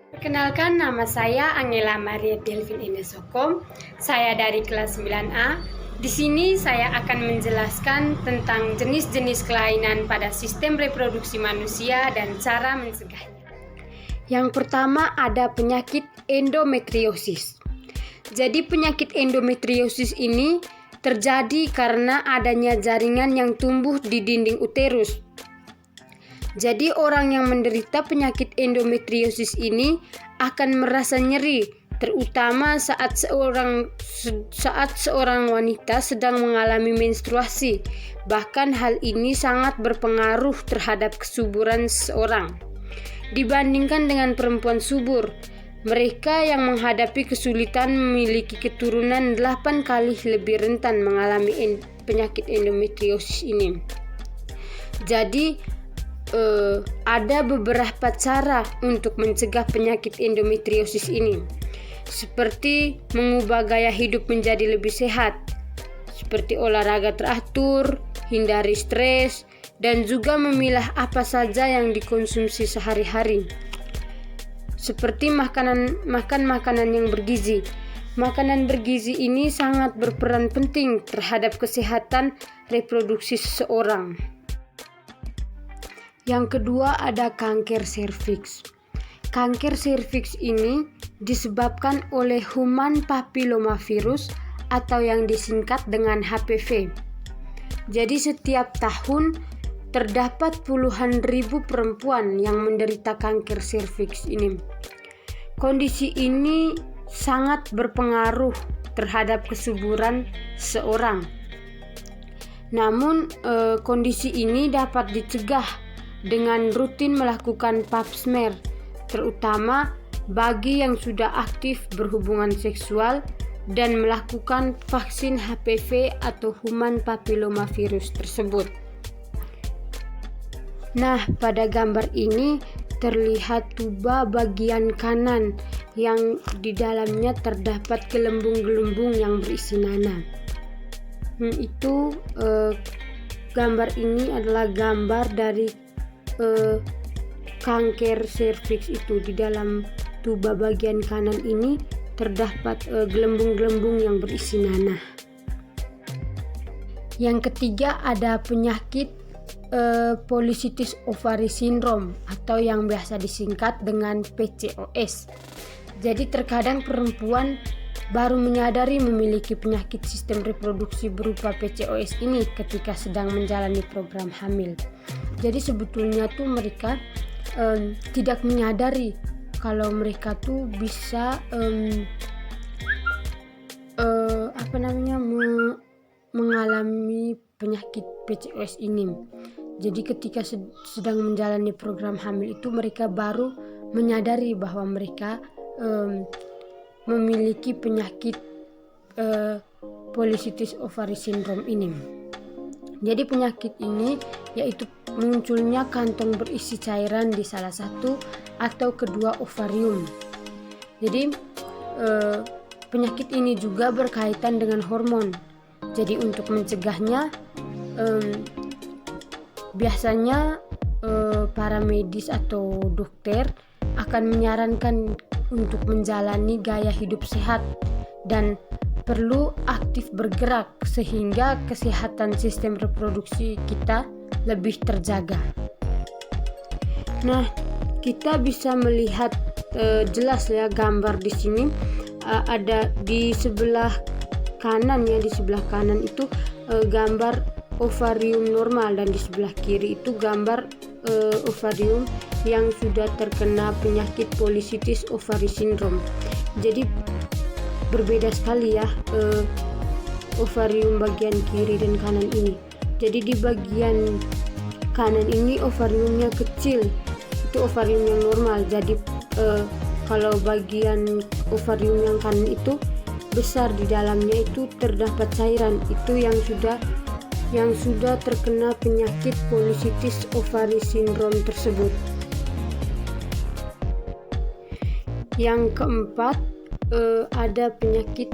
Perkenalkan, nama saya Angela Maria Delvin Inesoko. Saya dari kelas 9A. Di sini saya akan menjelaskan tentang jenis-jenis kelainan pada sistem reproduksi manusia dan cara mencegahnya. Yang pertama ada penyakit endometriosis. Jadi penyakit endometriosis ini terjadi karena adanya jaringan yang tumbuh di dinding uterus. Jadi orang yang menderita penyakit endometriosis ini akan merasa nyeri, terutama saat seorang wanita sedang mengalami menstruasi. Bahkan hal ini sangat berpengaruh terhadap kesuburan seseorang. Dibandingkan dengan perempuan subur, mereka yang menghadapi kesulitan memiliki keturunan 8 kali lebih rentan mengalami penyakit endometriosis ini. Jadi ada beberapa cara untuk mencegah penyakit endometriosis ini, seperti mengubah gaya hidup menjadi lebih sehat, seperti olahraga teratur, hindari stres, dan juga memilah apa saja yang dikonsumsi sehari-hari, seperti makan makanan yang bergizi. Makanan bergizi ini sangat berperan penting terhadap kesehatan reproduksi seseorang. Yang kedua ada kanker serviks. Kanker serviks ini disebabkan oleh human papillomavirus atau yang disingkat dengan HPV. Jadi setiap tahun terdapat puluhan ribu perempuan yang menderita kanker serviks ini. Kondisi ini sangat berpengaruh terhadap kesuburan seorang. Namun kondisi ini dapat dicegah dengan rutin melakukan pap smear, terutama bagi yang sudah aktif berhubungan seksual dan melakukan vaksin HPV atau human papillomavirus tersebut. Nah, pada gambar ini terlihat tuba bagian kanan yang di dalamnya terdapat gelembung-gelembung yang berisi nanah. Gambar ini adalah gambar dari kanker serviks itu. Di dalam tuba bagian kanan ini terdapat gelembung-gelembung yang berisi nanah. Yang ketiga ada penyakit polycystic ovary syndrome atau yang biasa disingkat dengan PCOS. Jadi terkadang perempuan baru menyadari memiliki penyakit sistem reproduksi berupa PCOS ini ketika sedang menjalani program hamil. Jadi sebetulnya tuh mereka tidak menyadari kalau mereka tuh bisa mengalami penyakit PCOS ini. Jadi ketika sedang menjalani program hamil itu mereka baru menyadari bahwa mereka memiliki penyakit polycystic ovary syndrome ini. Jadi penyakit ini yaitu munculnya kantong berisi cairan di salah satu atau kedua ovarium. Jadi penyakit ini juga berkaitan dengan hormon. Jadi untuk mencegahnya biasanya para medis atau dokter akan menyarankan untuk menjalani gaya hidup sehat dan perlu aktif bergerak sehingga kesehatan sistem reproduksi kita lebih terjaga. Nah, kita bisa melihat jelas ya gambar di sini. Ada di sebelah kanan ya, di sebelah kanan itu gambar ovarium normal dan di sebelah kiri itu gambar ovarium yang sudah terkena penyakit polycystic ovary syndrome. Jadi berbeda sekali ya ovarium bagian kiri dan kanan ini. Jadi di bagian kanan ini ovariumnya kecil, itu ovarium yang normal. Jadi kalau bagian ovarium yang kanan itu besar, di dalamnya itu terdapat cairan, itu yang sudah terkena penyakit polycystic ovary syndrome tersebut. Yang keempat ada penyakit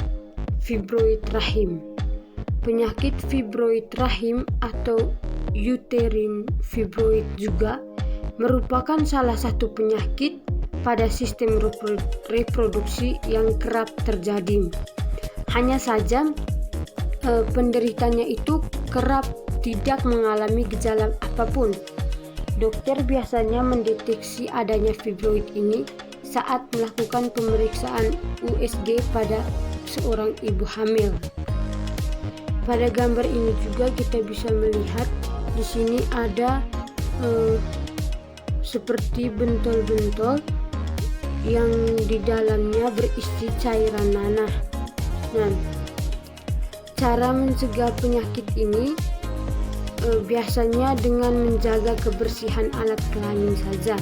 fibroid rahim. Penyakit fibroid rahim atau uterine fibroid juga merupakan salah satu penyakit pada sistem reproduksi yang kerap terjadi. Hanya saja penderitanya itu kerap tidak mengalami gejala apapun. Dokter biasanya mendeteksi adanya fibroid ini saat melakukan pemeriksaan USG pada seorang ibu hamil. Pada gambar ini juga kita bisa melihat di sini ada seperti bentol-bentol yang di dalamnya berisi cairan nanah. Nah, cara mencegah penyakit ini biasanya dengan menjaga kebersihan alat kelamin saja.